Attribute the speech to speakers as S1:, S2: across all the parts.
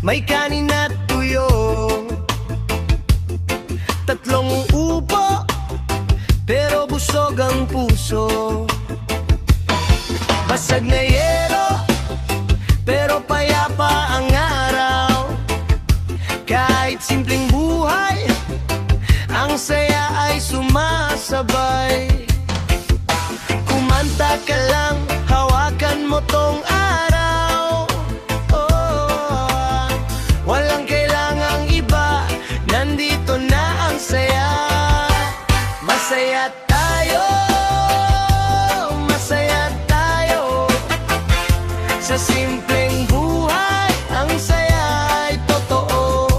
S1: may kanin at tuyo, tatlong upo, pero busog ang puso. Basag na yero, pero payapa ang araw. Kahit simpleng buhay, ang saya ay sumasabay. Kumanta ka lang, hawakan mo tong araw. Oh, walang kailangang iba, nandito na ang saya. Masaya tayo, masaya tayo. Sa simpleng buhay, ang saya ay totoo.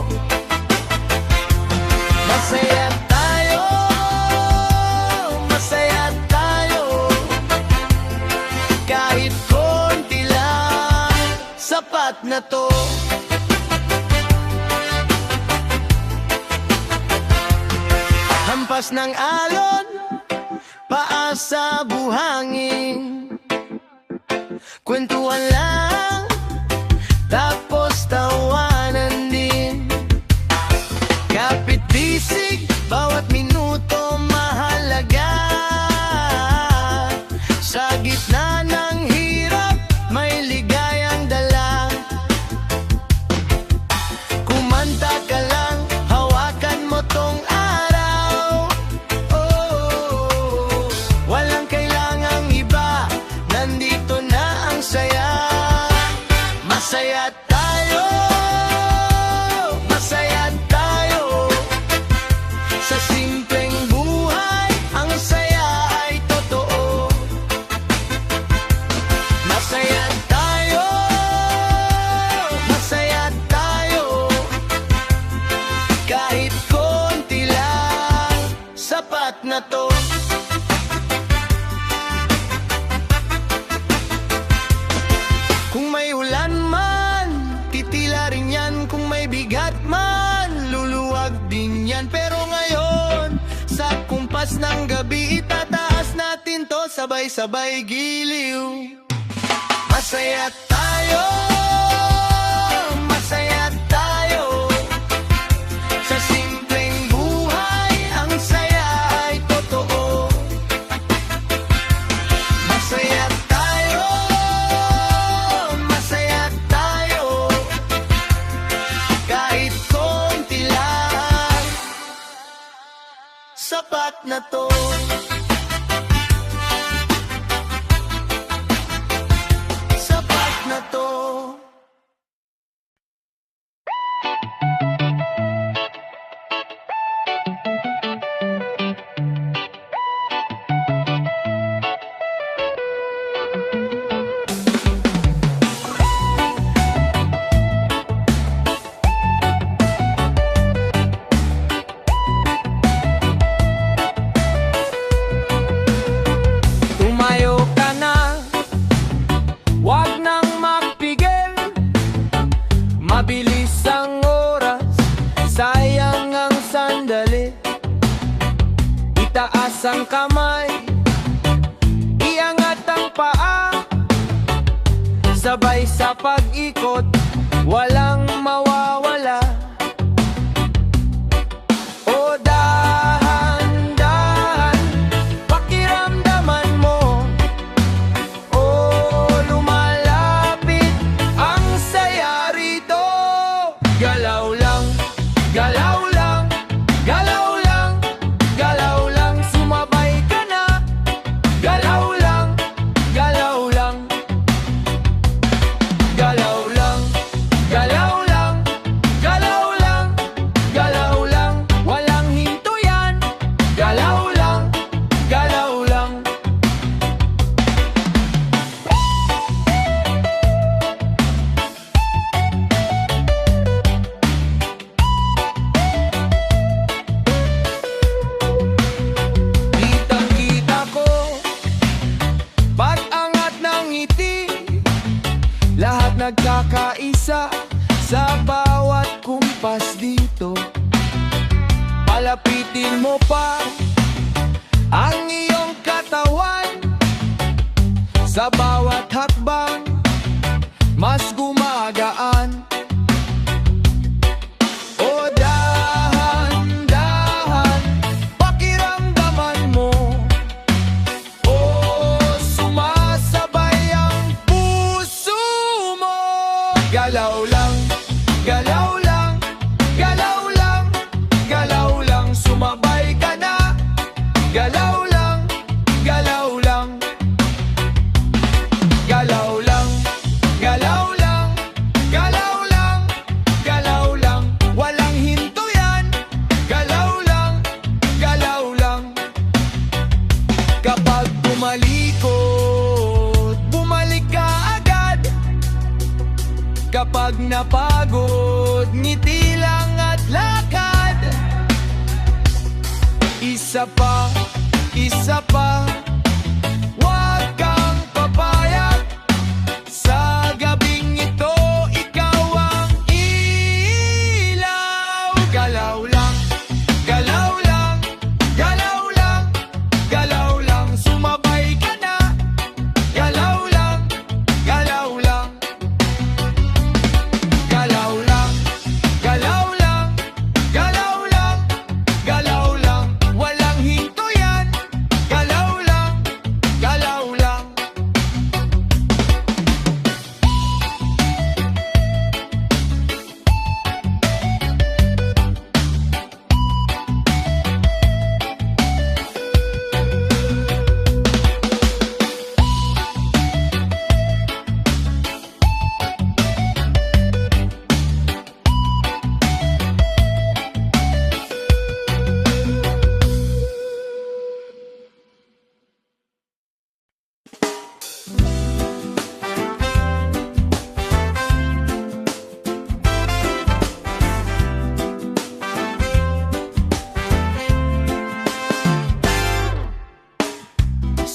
S1: Masaya tayo, masaya tayo. Kahit konti lang, sapat na to. Hampas ng alon, paa sa buhangin, kwentuhan lang, tapos tawanan din. Kapit bisig, bawat minuto mahalaga. Sa gitna ng hirap, may ligayang dala. Kumanta ka lang, hawakan mo tong araw. Oh, walang kailangang iba, nandito na ang saya. Masaya tayo, masaya tayo. Sa simpleng buhay, ang saya ay totoo. Masaya tayo, masaya tayo. Kahit konti lang, sapat na to. Kung may ulan man, titila rin yan. Kung may bigat man, luluwag din yan. Pero ngayon, sa kumpas ng gabi, itataas natin to, sabay-sabay giliw. Masaya tayo, masaya tayo. Sa simpleng buhay, ang saya ay totoo. Masaya tayo, masaya tayo. Kahit konti lang, sapat na to. Sapat na to. Tumayo ka na, wag nang magpigil. Mabilis ang oras, sayang ang sandali. Itaas ang kamay, iangat ang paa. Sabay sa pag-ikot, walang mawawala. O dahan-dahan, pakiramdaman mo. O lumalapit ang saya rito. Galaw lang, galaw lang, galaw lang, galaw lang. Sumabay ka na. Galaw lang, galaw lang, galaw lang, galaw lang, galaw lang, galaw lang. Walang hinto yan. Galaw lang, galaw lang. Kitang-kita ko, pag-angat ng ngiti. Lahat nagkakaisa sa bawat kumpas dito. Palapitin mo pa ang iyong katawan. Sa bawat hakbang, mas gumagaan. Pag napagod, ngiti lang at lakad. Isa pa, isa pa, huwag kang papayag. Sa gabing ito, ikaw ang ilaw. Galaw lang, galaw lang, galaw lang, galaw lang. Sumabay ka na. Galaw lang, galaw lang, galaw lang, galaw lang, galaw lang, galaw lang. Walang hinto yan. Galaw lang, galaw lang.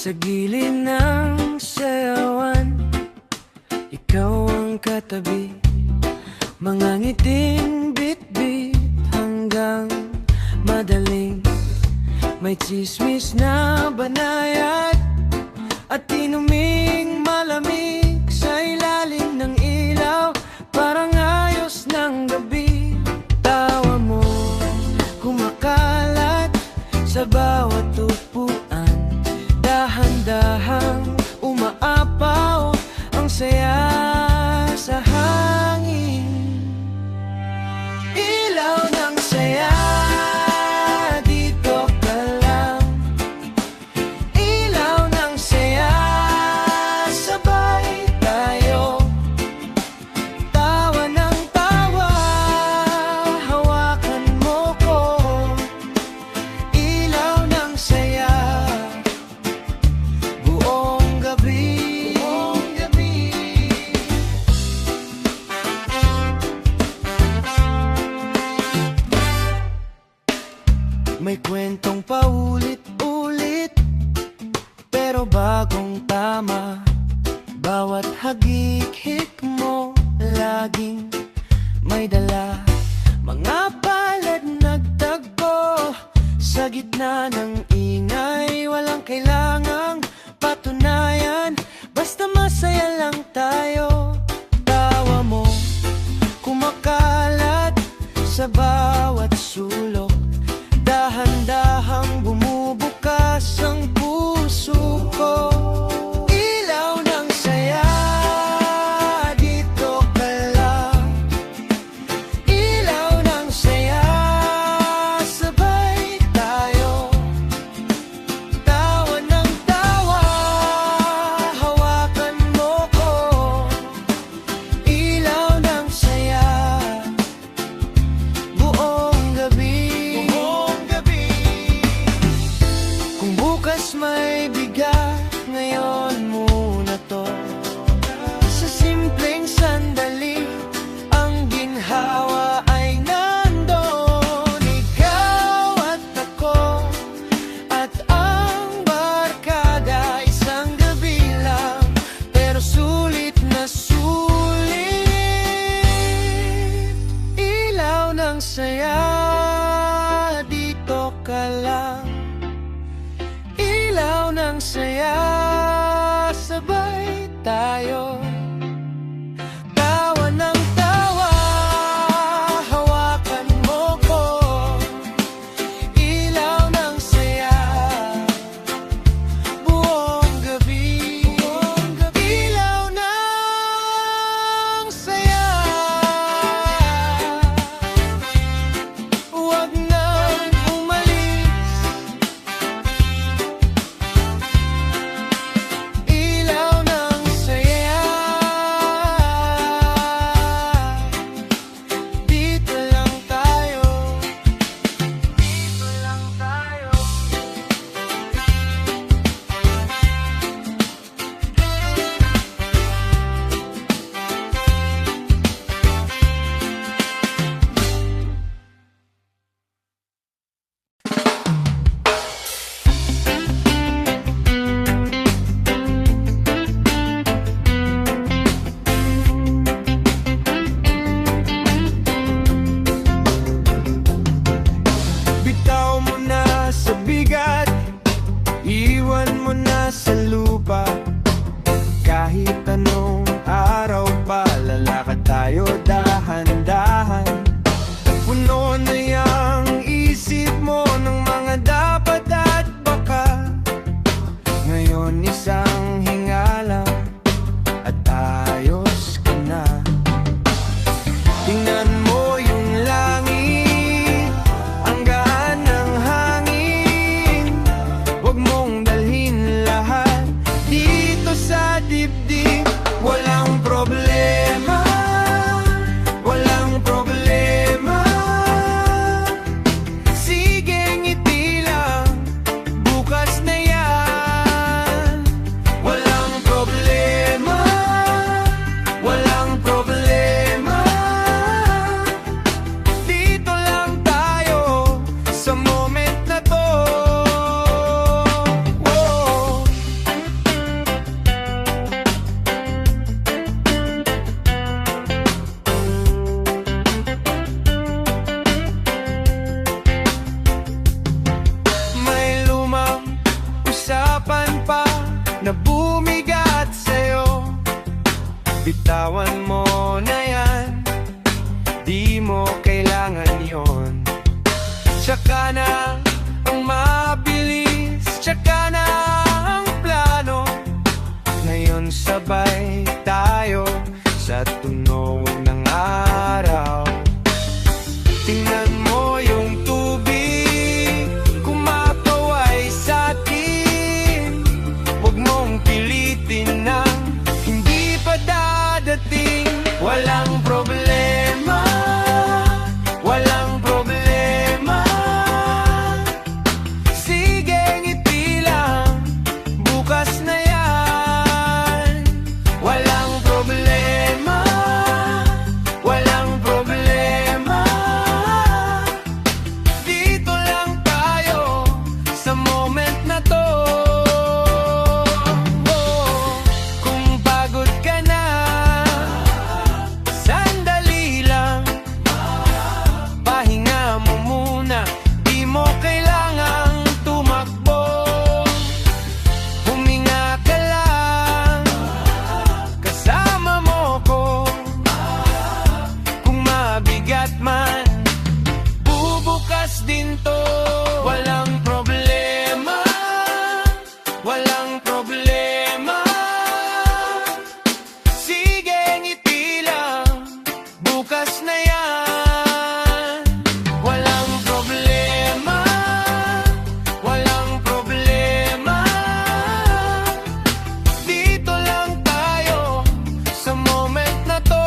S1: Sa gilid ng sayawan, ikaw ang katabi. Mga ngiting bit-bit hanggang madaling may tsismis na banayad at inuming malamig sa ilalim ng ilaw. Parang ayos ng gabi. Tawa mo kumakalat sa bawat upuan. Dahan-dahang umaapaw ang saya sa hangin. Ilaw ng saya, dito ka lang. Ilaw ng saya, sabay tayo. Tawa ng tawa, hawakan mo ko. Ilaw ng saya, buong gabi, buong gabi. May kwentong paulit-ulit, pero bagong tama. Bawat hagik-hik mo, laging may dala. Mga palad nagtagpo sa gitna ng ingay. Walang kailangang patunayan, basta masaya lang tayo. Tawa mo kumakalat sa bawat sulok. Dahan-dahang bumubukas ang puso ko. Ilaw ng saya, dito ka lang. Ilaw ng saya, sabay tayo. Tawa ng tawa, hawakan mo ko. Ilaw ng saya, buong gabi. Kung bukas may bigat, ngayon muna to. Sa simpleng sandali, ang ginhawa ay nandun. Ikaw at ako, at ang barkada. Isang gabi lang, pero sulit na sulit. Ilaw ng saya, dito ka lang. Ilaw ng saya, sabay tayo. Tawa ng tawa, hawakan mo ko. Ilaw ng saya, buong gabi. Ilaw ng saya, huwag nang umalis. Ilaw ng saya, bitawan mo na yan, di mo kailangan yon. Tsaka na ang mabilis, tsaka na ang plano. Ngayon sabay tayo sa tunog ng araw. Tingnan mo yung tubig kumapaway sa atin. Huwag mong pilitin na hindi pa dadating. Walang problema, walang problema. Sige, ngiti lang, bukas na yan. Walang problema, walang problema. Dito lang tayo sa moment na to. Kung pagod ka na, sandali lang, pahinga mo muna, di mo kailangang tumakbo. Huminga ka lang, kasama mo ko. Kung mabigat man, bubukas din to. Walang problema, walang problema. Sige, ngiti lang, bukas na yan. Walang problema, walang problema. Dito lang tayo sa moment na to.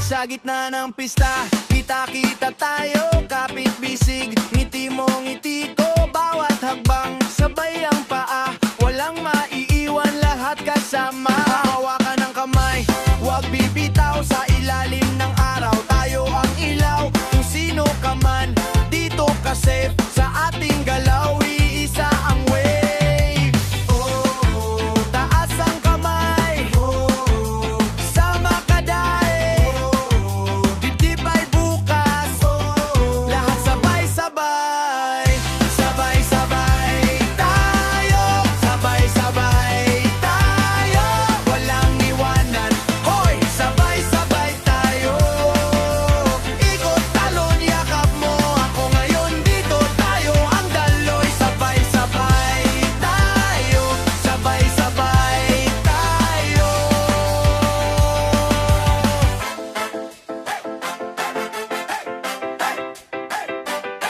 S1: Sa gitna ng pista, kita-kita tayo, kapit bisig, ngiti mo ngiti ko, bawat hakbang, sabay ang paa, walang maiiwan, lahat kasama. Hawakan ng kamay, huwag bibitaw, sa ilalim ng araw, tayo ang ilaw. Kung sino ka man, dito ka safe, sa ating galaw, iisa ang wave. Taas ang kamay, sama ka dahil dibdib ay bukas, lahat sabay-sabay. Sabay-sabay tayo, sabay-sabay tayo, walang iwanan, hoy, sabay-sabay tayo. Ikot, talon, yakap mo ako ngayon, dito tayo ang daloy. Sabay-sabay tayo, sabay-sabay tayo.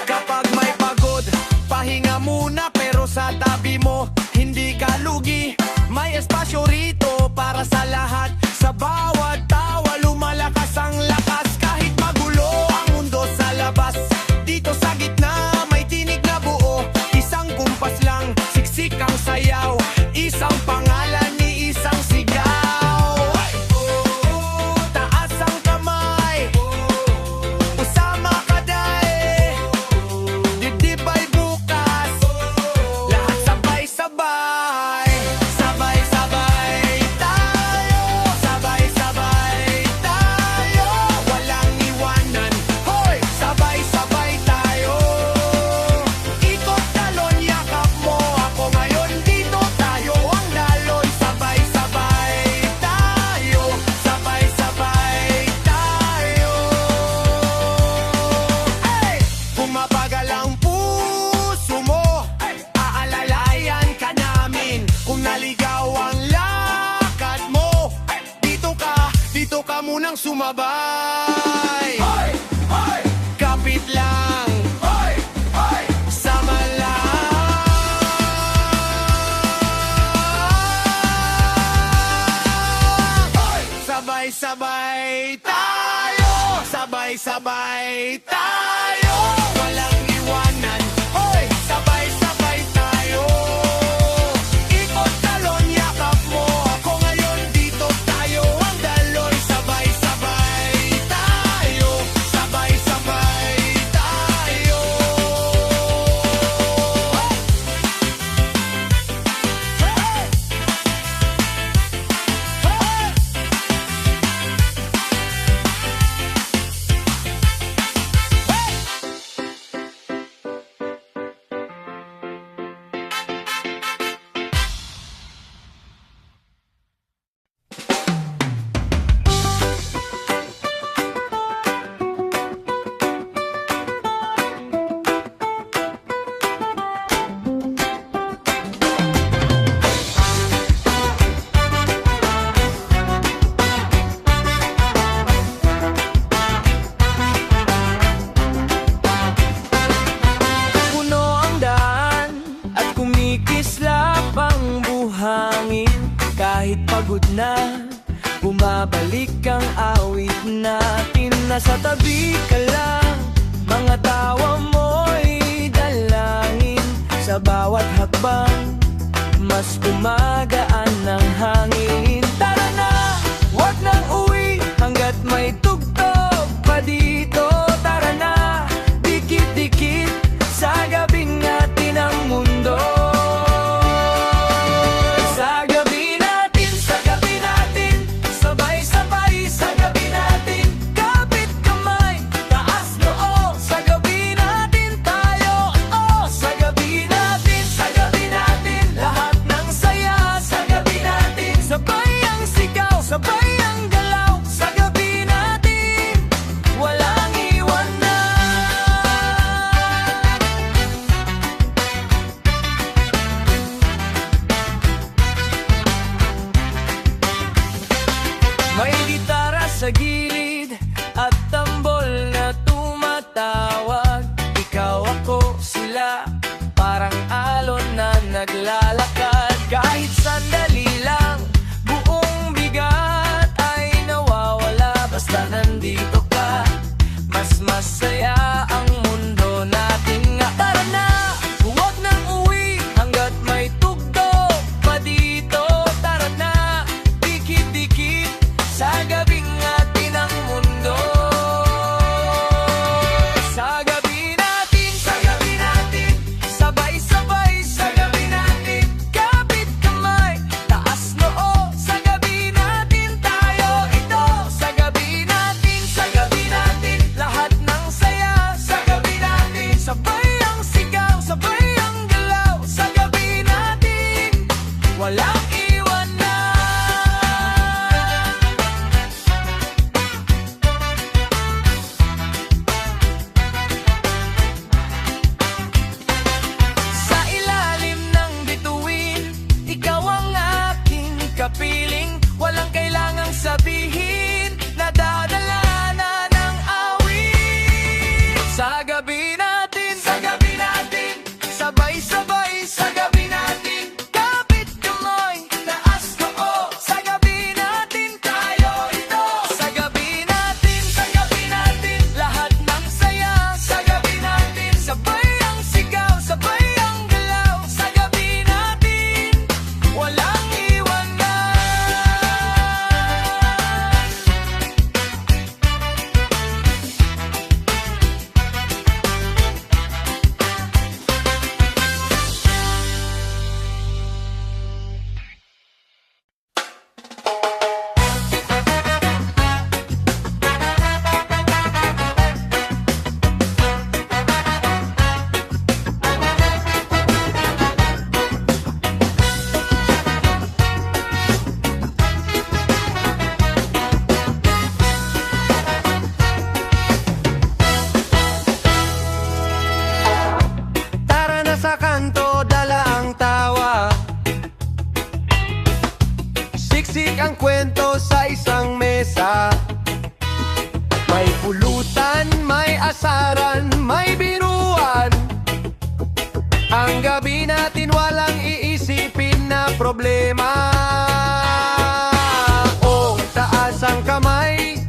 S1: Kapag may pagod, pahinga muna, pero sa tabi mo, hindi ka lugi. May espasyo rito para sa lahat, sa bawat tawa, lumalakas ang lakas. Kahit magulo ang mundo sa labas, dito sa gitna, may tinig na buo. Isang kumpas lang, siksik ang sayaw, isang pangalan ni isang sigaw. Taas ang kamay, usama ka dahil dibdib ay bukas, lahat sabay-sabay. Sabay-sabay tayo, sabay-sabay tayo, walang iwanan, hoy, sabay-sabay tayo. Ikot, talon, yakap mo ako ngayon, dito tayo ang daloy. Sabay-sabay tayo, sabay-sabay tayo. Hey! Kung mapagal ang puso mo, aalalayan ka namin. Kung naligaw ang lakad mo, dito ka munang sumabay. Kapit lang, sama lang. Sabay-sabay tayo, sabay-sabay tayo, walang iwanan, hoy, sabay. Bumabalik ang awit natin. Nasa tabi ka lang, mga tawa mo'y dalangin. Sa bawat hakbang, mas gumagaan ng hangin. Tara na, wag nang uwi hanggat may tugtog pa dito. Tara na, dikit-dikit sa gabing atin ang mundo. Sa gabi natin, sabay-sabay sa gabi natin. Kapit kamay, taas noo, sa gabi natin tayo. Oh, sa gabi natin, lahat ng saya sa gabi natin. Sabay ang sigaw, sabay ang galaw, sa gabi natin, walang iwanan. May gitara sa gilid at tambol na tumatawag. Ikaw, ako, sila, parang alon na naglalakad. Kahit sandali lang, buong bigat ay nawawala. Basta nandito ka, mas masaya ang mundo natin nga. Tara na, huwag nang uwi hanggat may tugtog pa dito. Tara na, dikit-dikit sa gabing atin ang mundo. Sa gabi natin, sabay-sabay sa gabi natin. Kapit kamay, taas noo, sa gabi natin tayo. Ito, sa gabi natin, lahat ng saya sa gabi natin. Sabay ang sigaw, sabay ang galaw, sa gabi natin, walang iwanan. Sa ilalim ng bituin, ikaw ang aking kapiling. Walang kailangang sabihin, nadadala na ng awit. Sa gabi natin, sabay-sabay sa gabi natin. Kapit kamay, taas noo, sa gabi natin tayo. Ito, sa gabi natin, lahat ng saya sa gabi natin. Sabay ang sigaw, sabay ang galaw, sa gabi natin, walang iwanan. Tara na sa kanto, dala ang tawa. Siksik ang kwento sa isang mesa. May pulutan, may asaran, may biruan. Ang gabi natin walang iisipin na problema. Oh, taas ang kamay,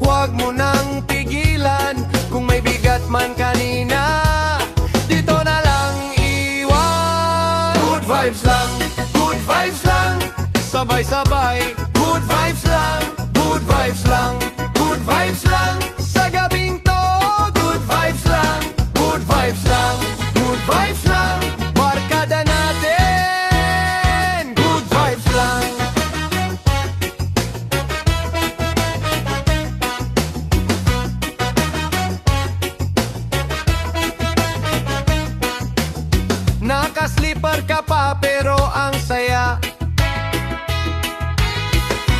S1: huwag mo nang pigilan. Kung may bigat man kanina, dito na lang iwan. Good vibes lang, sabay-sabay. Good vibes lang, sa gabing to. Good vibes lang, barkada natin. Good vibes lang. Nakaslipper ka pa pero ang saya.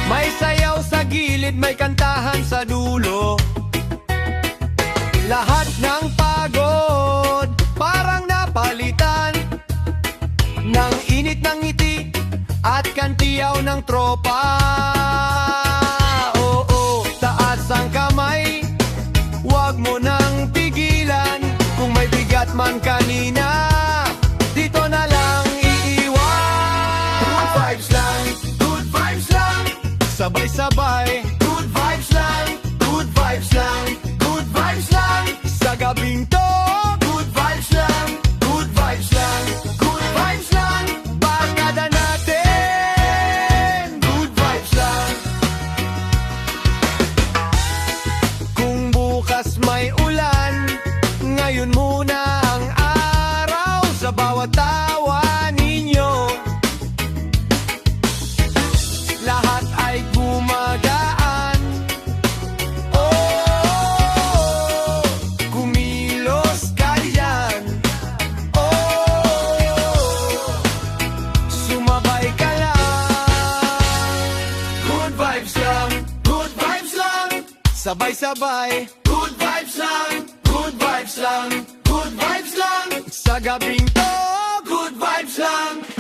S1: May sayaw sa gilid, may kantahan sa dulo. Lahat ng pagod parang napalitan ng init ng ngiti at kantiyaw ng tropa. Oo, taas ang kamay, huwag mo nang pigilan. Kung may bigat man kanina, dito na lang iiwan. Good vibes lang, sabay-sabay. sabay-sabay. Good vibes lang, good vibes lang, good vibes lang. Sa gabing to, good vibes lang.